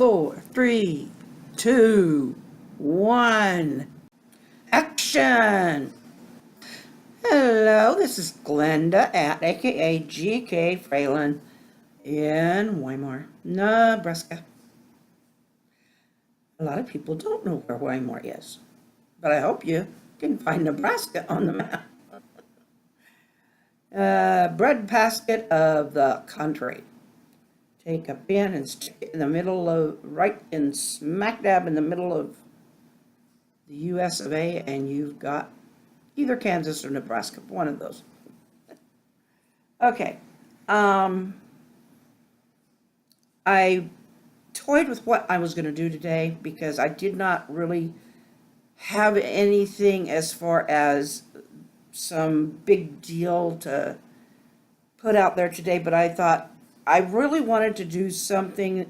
4, 3, 2, 1. Action! Hello, this is Glenda at aka GK Fralin in Weimar, Nebraska. A lot of people don't know where Weimar is, but I hope you can find Nebraska on the map. Breadbasket of the country. Take a pin and stick it in the middle of, right in smack dab in the middle of the US of A, and you've got either Kansas or Nebraska, one of those. Okay. I toyed with what I was going to do today because I did not really have anything as far as some big deal to put out there today, but I thought I really wanted to do something,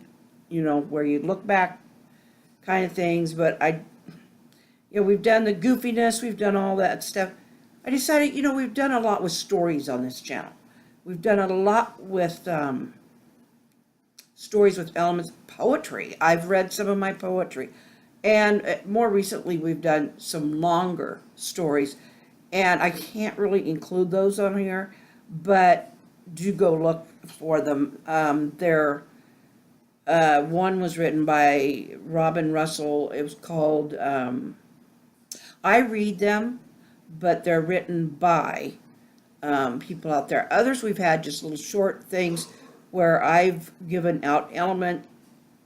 where you look back kind of things, but we've done the goofiness, we've done all that stuff. I decided, we've done a lot with stories on this channel. We've done a lot with stories with elements of poetry. I've read some of my poetry. And more recently, we've done some longer stories. And I can't really include those on here, but do go look for them. One was written by Robin Russell. It was called, I read them, but they're written by people out there. Others we've had just little short things where I've given out element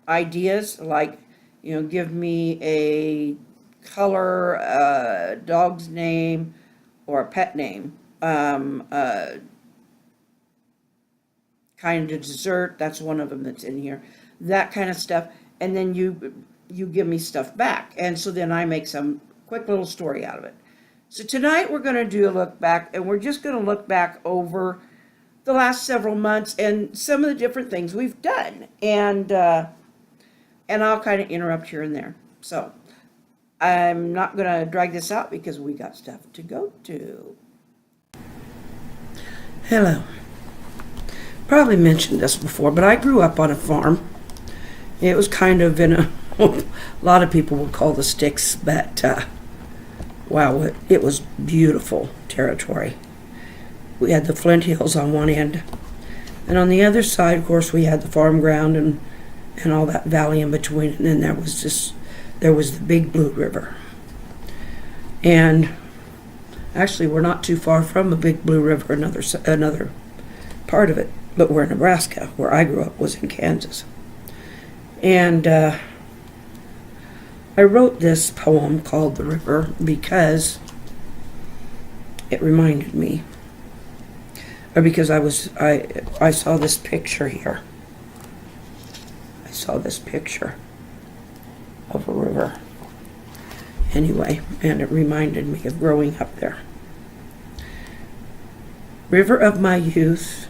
ideas, like, give me a color, a dog's name, or a pet name, kind of dessert, that's one of them that's in here, that kind of stuff, and then you give me stuff back, and so then I make some quick little story out of it. So tonight we're going to do a look back, and we're just going to look back over the last several months and some of the different things we've done, and I'll kind of interrupt here and there. So I'm not going to drag this out because we got stuff to go to. Hello. Probably mentioned this before, but I grew up on a farm. It was kind of in a lot of people would call the sticks, but wow, it was beautiful territory. We had the Flint Hills on one end, and on the other side, of course, we had the farm ground and all that valley in between, and then there was the Big Blue River. And actually, we're not too far from the Big Blue River, another part of it, but we're in Nebraska. Where I grew up was in Kansas. And I wrote this poem called The River because it reminded me, or because I saw this picture here. I saw this picture of a river. Anyway, and it reminded me of growing up there. River of my youth,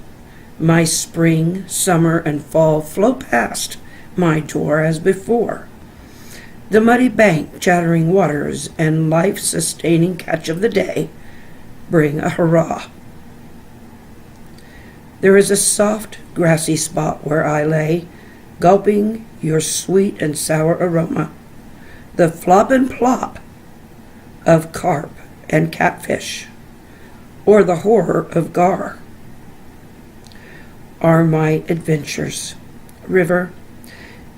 my spring, summer, and fall flow past my door as before. The muddy bank, chattering waters, and life-sustaining catch of the day bring a hurrah. There is a soft, grassy spot where I lay, gulping your sweet and sour aroma, the flop and plop of carp and catfish, or the horror of gar, are my adventures. River,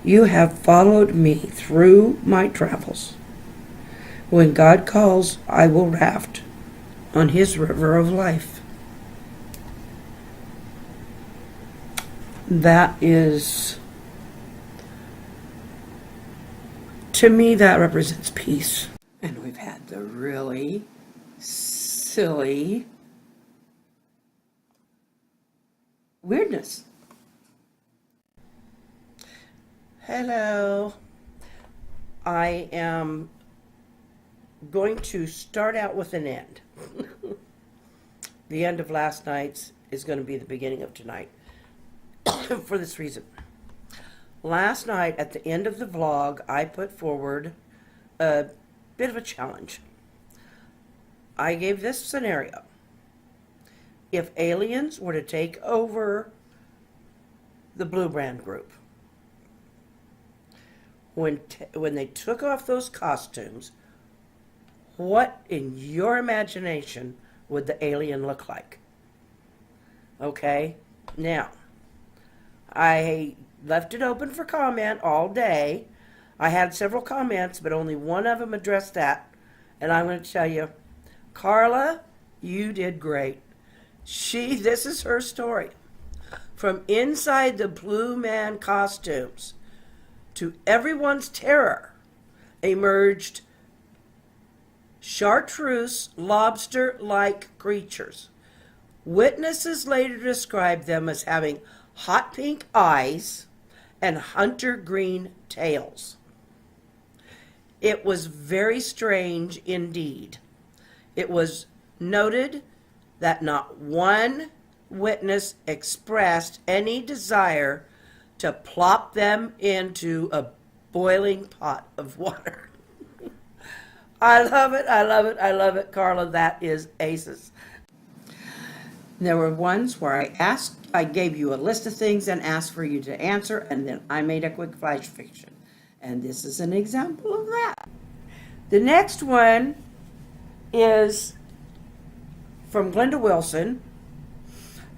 you have followed me through my travels. When God calls, I will raft on his river of life. That is, to me, that represents peace. And we've had the really silly weirdness. Hello. I am going to start out with an end. The end of last night's is going to be the beginning of tonight. For this reason. Last night, at the end of the vlog, I put forward a bit of a challenge. I gave this scenario. If aliens were to take over the Blue Brand group, when they took off those costumes, what in your imagination would the alien look like? Okay? Now, I left it open for comment all day. I had several comments, but only one of them addressed that. And I'm going to tell you, Carla, you did great. This is her story. From inside the Blue Man costumes, to everyone's terror, emerged chartreuse lobster-like creatures. Witnesses later described them as having hot pink eyes and hunter green tails. It was very strange indeed. It was noted that not one witness expressed any desire to plop them into a boiling pot of water. I love it, I love it, I love it, Carla. That is aces. There were ones where I gave you a list of things and asked for you to answer, and then I made a quick flash fiction. And this is an example of that. The next one is from Glenda Wilson.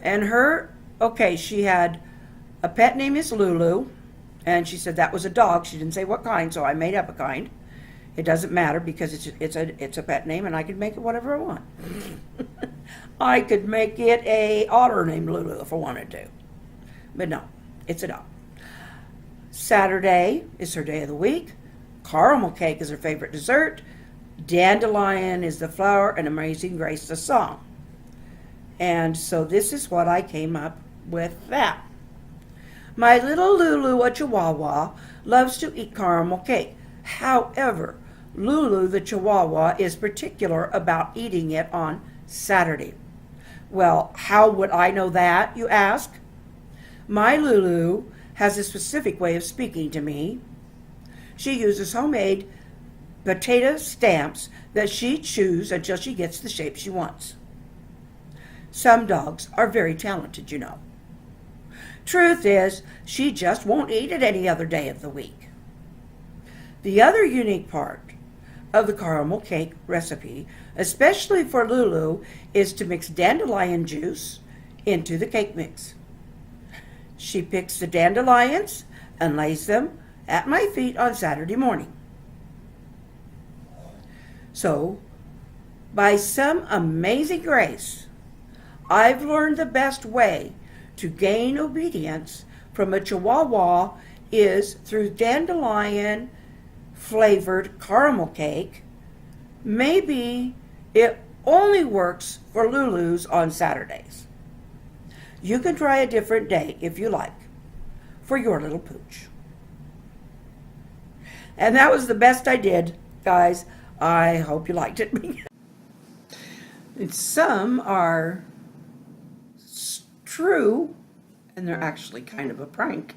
And she had a pet name is Lulu, and she said that was a dog. She didn't say what kind, so I made up a kind. It doesn't matter because it's a pet name, and I could make it whatever I want. I could make it a otter named Lulu if I wanted to. But no, it's a dog. Saturday is her day of the week. Caramel cake is her favorite dessert. Dandelion is the flower, and Amazing Grace the song. And so this is what I came up with that. My little Lulu, a Chihuahua, loves to eat caramel cake. However, Lulu the Chihuahua is particular about eating it on Saturday. Well, how would I know that, you ask? My Lulu has a specific way of speaking to me. She uses homemade potato stamps that she chews until she gets the shape she wants. Some dogs are very talented, you know. Truth is, she just won't eat it any other day of the week. The other unique part of the caramel cake recipe, especially for Lulu, is to mix dandelion juice into the cake mix. She picks the dandelions and lays them at my feet on Saturday morning. So, by some amazing grace, I've learned the best way to gain obedience from a Chihuahua is through dandelion flavored caramel cake. Maybe it only works for Lulus on Saturdays. You can try a different day if you like for your little pooch. And that was the best I did, guys. I hope you liked it. And some are true, and they're actually kind of a prank.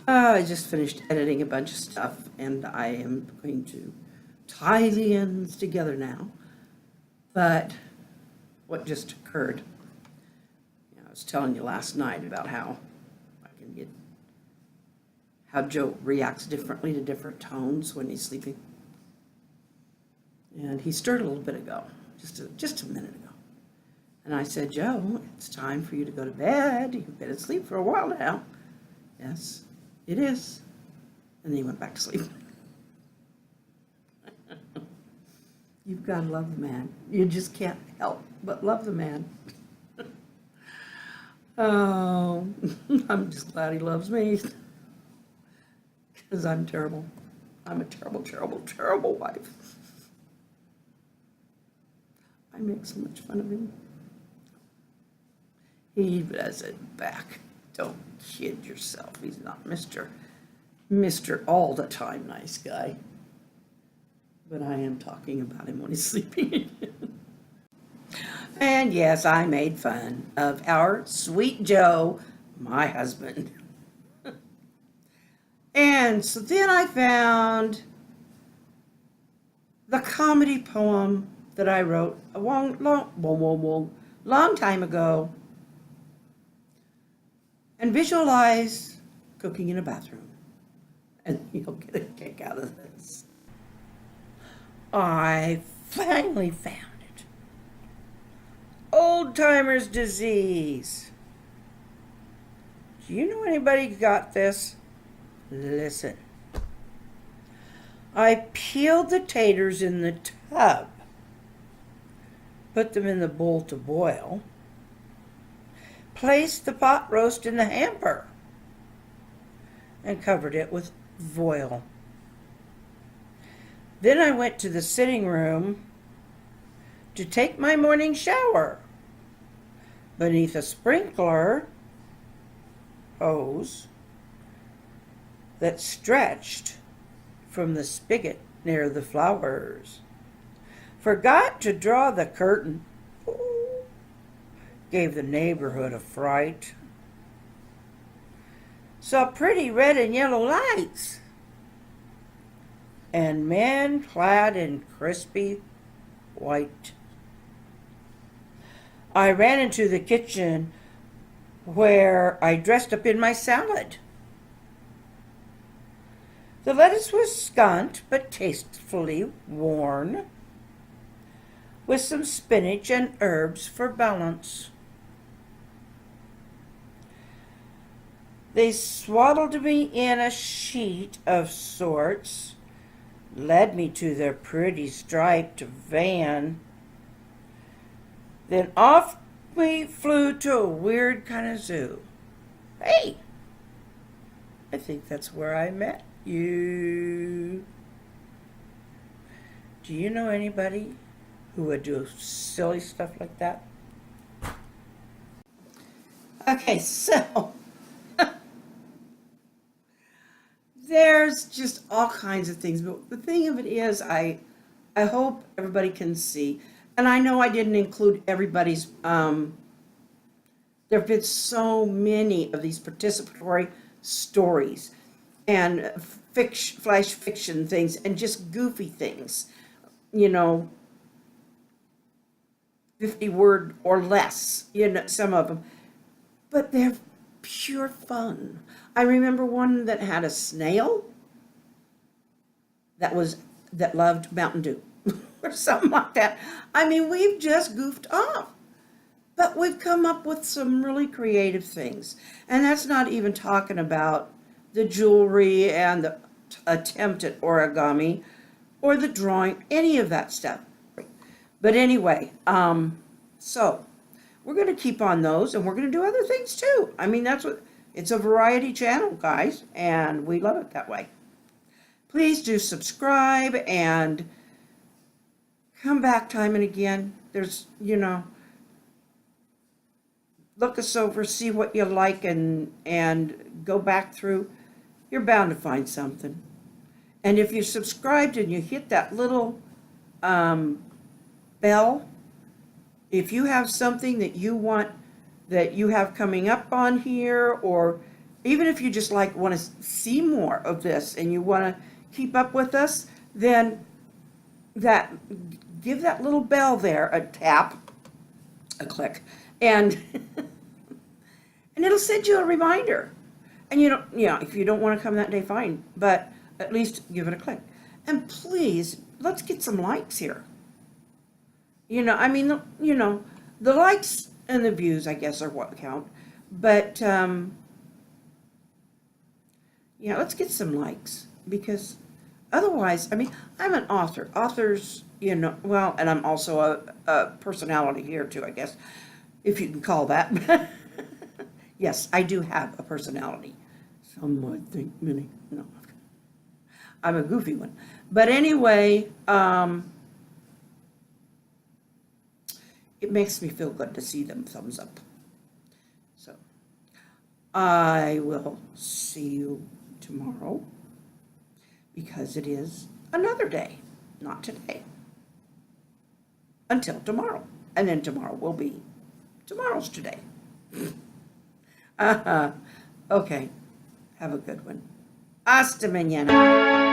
I just finished editing a bunch of stuff, and I am going to tie the ends together now. But what just occurred, I was telling you last night about how Joe reacts differently to different tones when he's sleeping. And he stirred a little bit ago, just a minute ago. And I said, Joe, it's time for you to go to bed. You've been asleep for a while now. Yes, it is. And then he went back to sleep. You've got to love the man. You just can't help but love the man. Oh, I'm just glad he loves me. Because I'm terrible. I'm a terrible, terrible, terrible wife. I make so much fun of him. He does it back. Don't kid yourself. He's not Mr. all the time nice guy. But I am talking about him when he's sleeping. And yes, I made fun of our sweet Joe, my husband. And so then I found the comedy poem that I wrote a long time ago, and visualized cooking in a bathroom. And you'll get a kick out of this. I finally found it. Old timer's disease. Do you know anybody who got this? Listen. I peeled the taters in the tub, put them in the bowl to boil, placed the pot roast in the hamper, and covered it with foil. Then I went to the sitting room to take my morning shower beneath a sprinkler hose that stretched from the spigot near the flowers. Forgot to draw the curtain. Ooh, gave the neighborhood a fright. Saw pretty red and yellow lights and men clad in crispy white. I ran into the kitchen where I dressed up in my salad. The lettuce was scant but tastefully worn, with some spinach and herbs for balance. They swaddled me in a sheet of sorts, led me to their pretty striped van. Then off we flew to a weird kind of zoo. Hey, I think that's where I met you. Do you know anybody who would do silly stuff like that? Okay, so there's just all kinds of things, but the thing of it is, I hope everybody can see, and I know I didn't include everybody's. There have been so many of these participatory stories and flash fiction things and just goofy things, 50 word or less, some of them, but they're pure fun. I remember one that had a snail that loved Mountain Dew or something like that. I mean, we've just goofed off, but we've come up with some really creative things, and that's not even talking about the jewelry and the attempt at origami or the drawing, any of that stuff. But anyway, so we're going to keep on those, and we're going to do other things too. I mean, it's a variety channel, guys, and we love it that way. Please do subscribe and come back time and again. There's, look us over, see what you like, and go back through. You're bound to find something. And if you're subscribed and you hit that little bell, if you have something that you want, that you have coming up on here, or even if you just want to see more of this and you want to keep up with us, then give that little bell there a tap, a click, and and it'll send you a reminder. And if you don't want to come that day, fine, but at least give it a click. And please, let's get some likes here. The likes and the views, I guess, are what count. But, let's get some likes, because otherwise, I'm an author. Authors, and I'm also a personality here too, I guess, if you can call that. Yes, I do have a personality. Some might think many. No, I'm a goofy one. But anyway, it makes me feel good to see them thumbs up. So I will see you tomorrow, because it is another day, not today. Until tomorrow. And then tomorrow will be tomorrow's today. Okay. Have a good one. Hasta mañana.